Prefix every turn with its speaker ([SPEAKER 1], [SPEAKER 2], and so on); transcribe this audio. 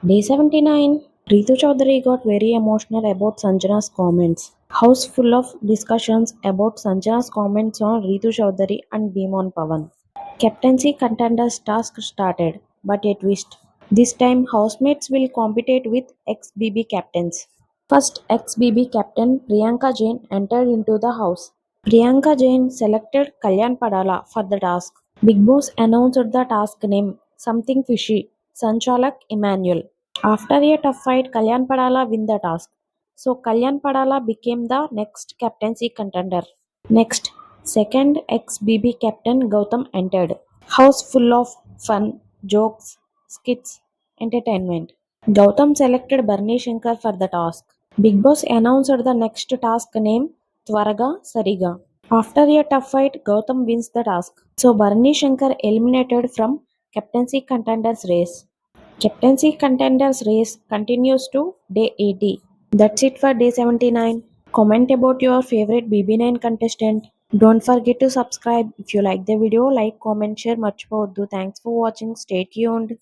[SPEAKER 1] Day 79. Ritu Chaudhary got very emotional about Sanjana's comments. House full of discussions about Sanjana's comments on Ritu Chaudhary and Bhimon Pawan. Captaincy contenders task started, but a twist. This time, housemates will compete with ex-BB captains. First ex-BB captain Priyanka Jain entered into the house. Priyanka Jain selected Kalyan Padala for the task. Big Boss announced the task name, something fishy, Sanchalak Emmanuel. After a tough fight, Kalyan Padala win the task. So Kalyan Padala became the next captaincy contender. Next, second ex-BB captain Gautam entered. House full of fun, jokes, skits, entertainment. Gautam selected Barney Shankar for the task. Big Boss announced the next task name Twaraga Sariga. After a tough fight, Gautam wins the task. So Barney Shankar eliminated from captaincy contenders race. Captaincy contenders race continues to day 80. That's it for day 79. Comment about your favorite BB9 contestant. Don't forget to subscribe. If you like the video, like, comment, share. Marchipoddu. Thanks for watching. Stay tuned.